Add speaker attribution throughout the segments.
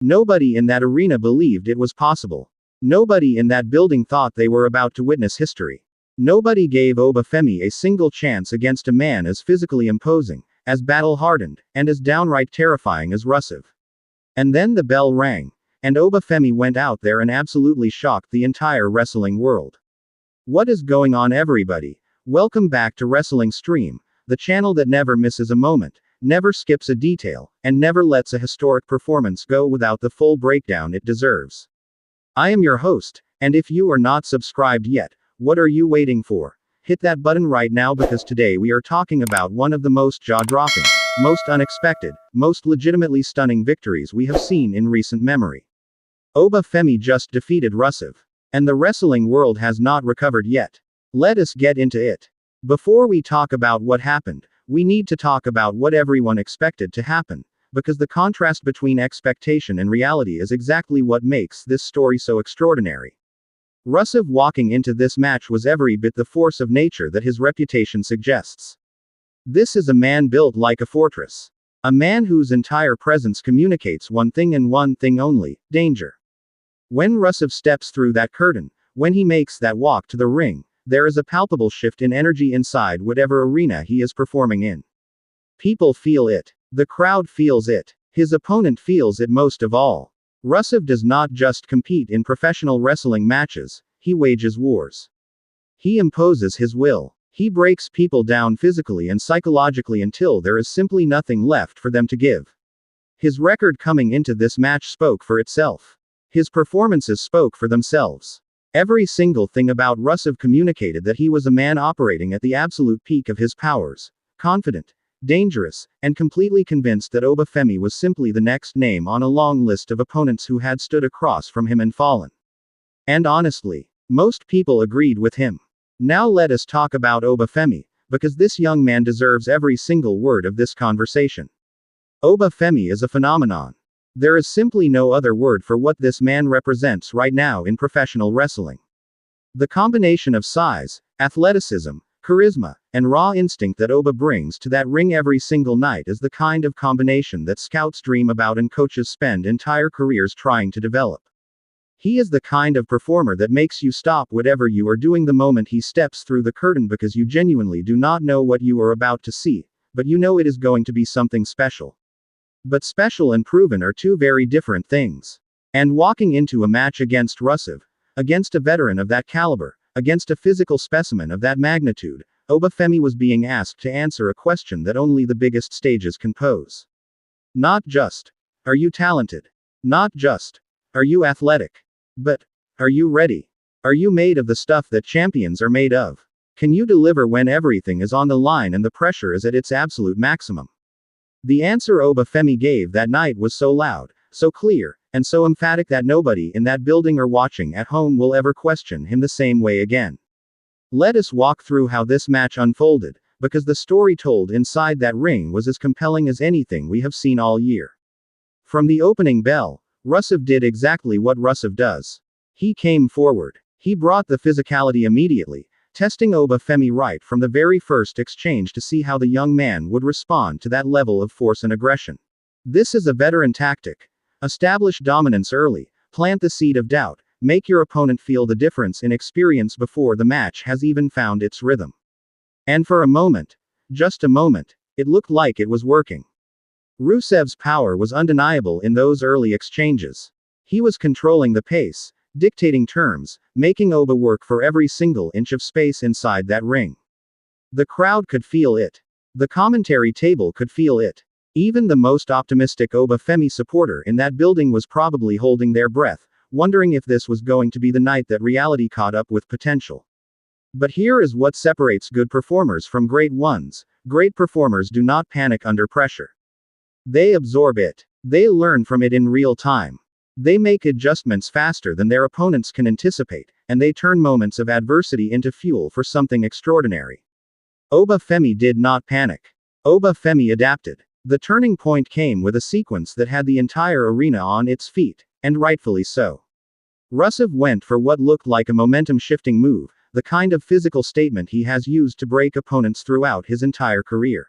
Speaker 1: Nobody in that arena believed it was possible. Nobody in that building thought they were about to witness history. Nobody gave Oba Femi a single chance against a man as physically imposing, as battle-hardened, and as downright terrifying as Rusev. And then the bell rang, and Oba Femi went out there and absolutely shocked the entire wrestling world. What is going on, everybody? Welcome back to Wrestling Stream, the channel that never misses a moment, never skips a detail, and never lets a historic performance go without the full breakdown it deserves. I am your host, and if you are not subscribed yet, what are you waiting for? Hit that button right now, because today we are talking about one of the most jaw-dropping, most unexpected, most legitimately stunning victories we have seen in recent memory. Oba Femi just defeated Rusev. And the wrestling world has not recovered yet. Let us get into it. Before we talk about what happened, we need to talk about what everyone expected to happen, because the contrast between expectation and reality is exactly what makes this story so extraordinary. Rusev walking into this match was every bit the force of nature that his reputation suggests. This is a man built like a fortress. A man whose entire presence communicates one thing and one thing only: danger. When Rusev steps through that curtain, when he makes that walk to the ring, there is a palpable shift in energy inside whatever arena he is performing in. People feel it. The crowd feels it. His opponent feels it most of all. Rusev does not just compete in professional wrestling matches, he wages wars. He imposes his will. He breaks people down physically and psychologically until there is simply nothing left for them to give. His record coming into this match spoke for itself. His performances spoke for themselves. Every single thing about Rusev communicated that he was a man operating at the absolute peak of his powers, confident, dangerous, and completely convinced that Oba Femi was simply the next name on a long list of opponents who had stood across from him and fallen. And honestly, most people agreed with him. Now let us talk about Oba Femi, because this young man deserves every single word of this conversation. Oba Femi is a phenomenon. There is simply no other word for what this man represents right now in professional wrestling. The combination of size, athleticism, charisma, and raw instinct that Oba brings to that ring every single night is the kind of combination that scouts dream about and coaches spend entire careers trying to develop. He is the kind of performer that makes you stop whatever you are doing the moment he steps through the curtain, because you genuinely do not know what you are about to see, but you know it is going to be something special. But special and proven are two very different things. And walking into a match against Rusev, against a veteran of that caliber, against a physical specimen of that magnitude, Oba Femi was being asked to answer a question that only the biggest stages can pose. Not just, are you talented? Not just, are you athletic? But, are you ready? Are you made of the stuff that champions are made of? Can you deliver when everything is on the line and the pressure is at its absolute maximum? The answer Oba Femi gave that night was so loud, so clear, and so emphatic that nobody in that building or watching at home will ever question him the same way again. Let us walk through how this match unfolded, because the story told inside that ring was as compelling as anything we have seen all year. From the opening bell, Rusev did exactly what Rusev does. He came forward. He brought the physicality immediately, testing Oba Femi right from the very first exchange to see how the young man would respond to that level of force and aggression. This is a veteran tactic. Establish dominance early, plant the seed of doubt, make your opponent feel the difference in experience before the match has even found its rhythm. And for a moment, just a moment, it looked like it was working. Rusev's power was undeniable in those early exchanges. He was controlling the pace, dictating terms, making Oba work for every single inch of space inside that ring. The crowd could feel it. The commentary table could feel it. Even the most optimistic Oba Femi supporter in that building was probably holding their breath, wondering if this was going to be the night that reality caught up with potential. But here is what separates good performers from great ones. Great performers do not panic under pressure. They absorb it. They learn from it in real time. They make adjustments faster than their opponents can anticipate, and they turn moments of adversity into fuel for something extraordinary. Oba Femi did not panic. Oba Femi adapted. The turning point came with a sequence that had the entire arena on its feet, and rightfully so. Rusev went for what looked like a momentum-shifting move, the kind of physical statement he has used to break opponents throughout his entire career.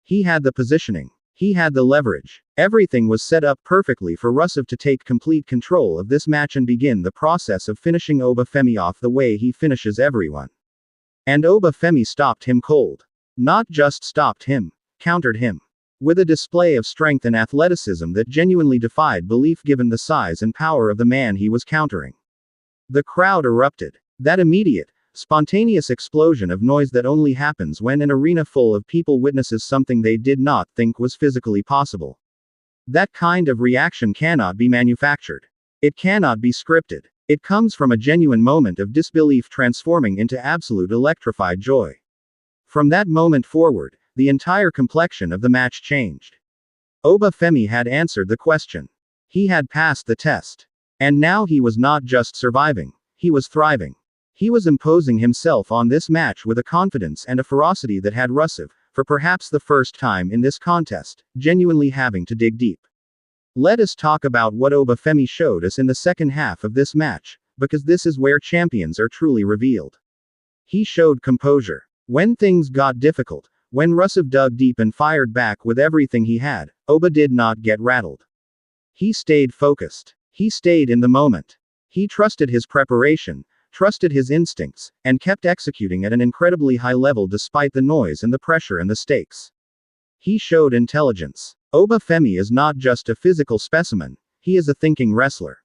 Speaker 1: He had the positioning. He had the leverage. Everything was set up perfectly for Rusev to take complete control of this match and begin the process of finishing Oba Femi off the way he finishes everyone. And Oba Femi stopped him cold. Not just stopped him, countered him. With a display of strength and athleticism that genuinely defied belief given the size and power of the man he was countering. The crowd erupted. That immediate, spontaneous explosion of noise that only happens when an arena full of people witnesses something they did not think was physically possible. That kind of reaction cannot be manufactured. It cannot be scripted. It comes from a genuine moment of disbelief transforming into absolute electrified joy. From that moment forward, the entire complexion of the match changed. Oba Femi had answered the question. He had passed the test. And now he was not just surviving, he was thriving. He was imposing himself on this match with a confidence and a ferocity that had Rusev, for perhaps the first time in this contest, genuinely having to dig deep. Let us talk about what Oba Femi showed us in the second half of this match, because this is where champions are truly revealed. He showed composure. When things got difficult, when Rusev dug deep and fired back with everything he had, Oba did not get rattled. He stayed focused. He stayed in the moment. He trusted his preparation, trusted his instincts, and kept executing at an incredibly high level despite the noise and the pressure and the stakes. He showed intelligence. Oba Femi is not just a physical specimen, he is a thinking wrestler.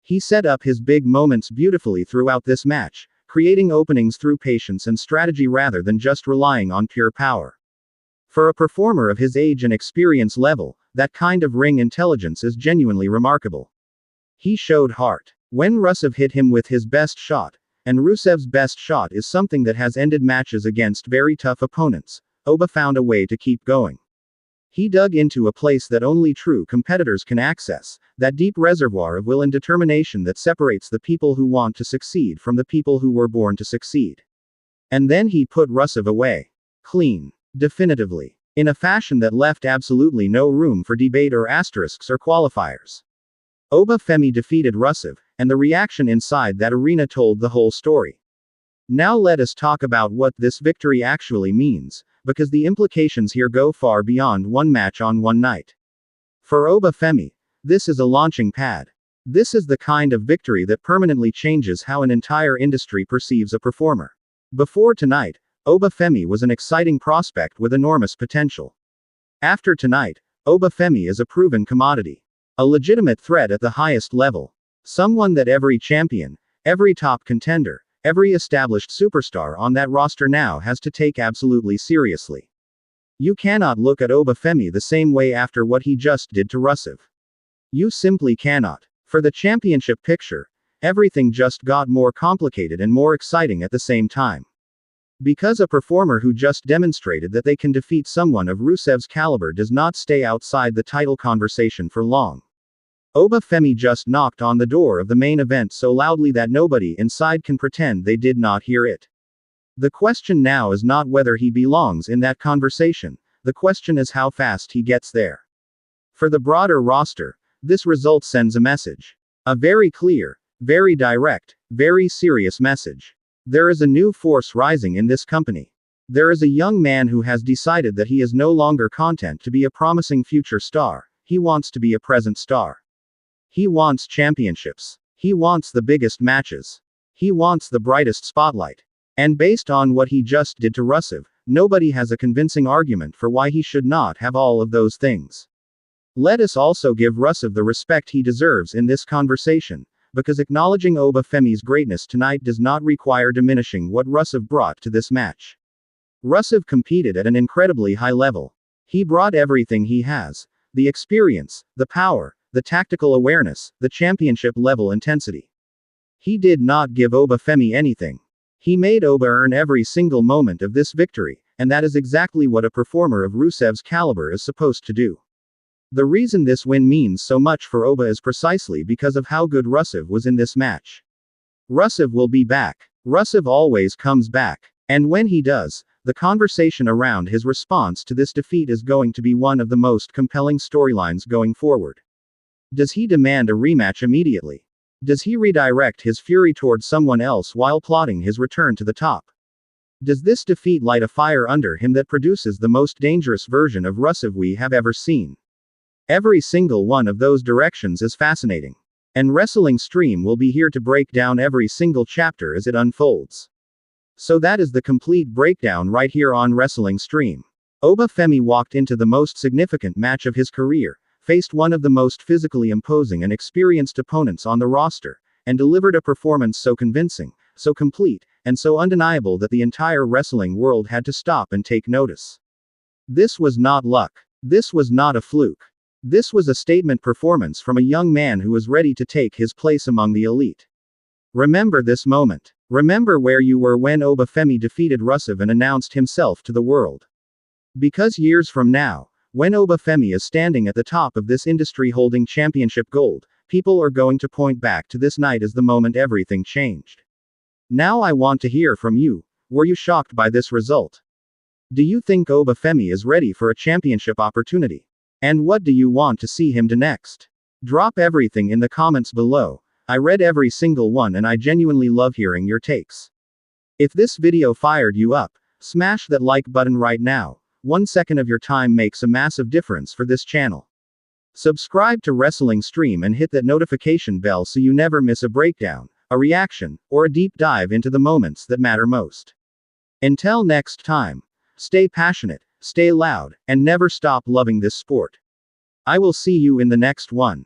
Speaker 1: He set up his big moments beautifully throughout this match, creating openings through patience and strategy rather than just relying on pure power. For a performer of his age and experience level, that kind of ring intelligence is genuinely remarkable. He showed heart. When Rusev hit him with his best shot, and Rusev's best shot is something that has ended matches against very tough opponents, Oba found a way to keep going. He dug into a place that only true competitors can access, that deep reservoir of will and determination that separates the people who want to succeed from the people who were born to succeed. And then he put Rusev away. Clean. Definitively. In a fashion that left absolutely no room for debate or asterisks or qualifiers. Oba Femi defeated Rusev, and the reaction inside that arena told the whole story. Now let us talk about what this victory actually means, because the implications here go far beyond one match on one night. For Oba Femi, this is a launching pad. This is the kind of victory that permanently changes how an entire industry perceives a performer. Before tonight, Oba Femi was an exciting prospect with enormous potential. After tonight, Oba Femi is a proven commodity. A legitimate threat at the highest level. Someone that every champion, every top contender, every established superstar on that roster now has to take absolutely seriously. You cannot look at Oba Femi the same way after what he just did to Rusev. You simply cannot. For the championship picture, everything just got more complicated and more exciting at the same time. Because a performer who just demonstrated that they can defeat someone of Rusev's caliber does not stay outside the title conversation for long. Oba Femi just knocked on the door of the main event so loudly that nobody inside can pretend they did not hear it. The question now is not whether he belongs in that conversation, the question is how fast he gets there. For the broader roster, this result sends a message. A very clear, very direct, very serious message. There is a new force rising in this company. There is a young man who has decided that he is no longer content to be a promising future star, he wants to be a present star. He wants championships. He wants the biggest matches. He wants the brightest spotlight. And based on what he just did to Rusev, nobody has a convincing argument for why he should not have all of those things. Let us also give Rusev the respect he deserves in this conversation, because acknowledging Oba Femi's greatness tonight does not require diminishing what Rusev brought to this match. Rusev competed at an incredibly high level. He brought everything he has: the experience, the power, the tactical awareness, the championship level intensity. He did not give Oba Femi anything. He made Oba earn every single moment of this victory, and that is exactly what a performer of Rusev's caliber is supposed to do. The reason this win means so much for Oba is precisely because of how good Rusev was in this match. Rusev will be back. Rusev always comes back. And when he does, the conversation around his response to this defeat is going to be one of the most compelling storylines going forward. Does he demand a rematch immediately? Does he redirect his fury towards someone else while plotting his return to the top? Does this defeat light a fire under him that produces the most dangerous version of Rusev we have ever seen? Every single one of those directions is fascinating. And Wrestling Stream will be here to break down every single chapter as it unfolds. So that is the complete breakdown right here on Wrestling Stream. Oba Femi walked into the most significant match of his career, faced one of the most physically imposing and experienced opponents on the roster, and delivered a performance so convincing, so complete, and so undeniable that the entire wrestling world had to stop and take notice. This was not luck. This was not a fluke. This was a statement performance from a young man who was ready to take his place among the elite. Remember this moment. Remember where you were when Oba Femi defeated Rusev and announced himself to the world. Because years from now, when Oba Femi is standing at the top of this industry holding championship gold, people are going to point back to this night as the moment everything changed. Now I want to hear from you. Were you shocked by this result? Do you think Oba Femi is ready for a championship opportunity? And what do you want to see him do next? Drop everything in the comments below. I read every single one and I genuinely love hearing your takes. If this video fired you up, smash that like button right now. 1 second of your time makes a massive difference for this channel. Subscribe to Wrestling Stream and hit that notification bell so you never miss a breakdown, a reaction, or a deep dive into the moments that matter most. Until next time, stay passionate, stay loud, and never stop loving this sport. I will see you in the next one.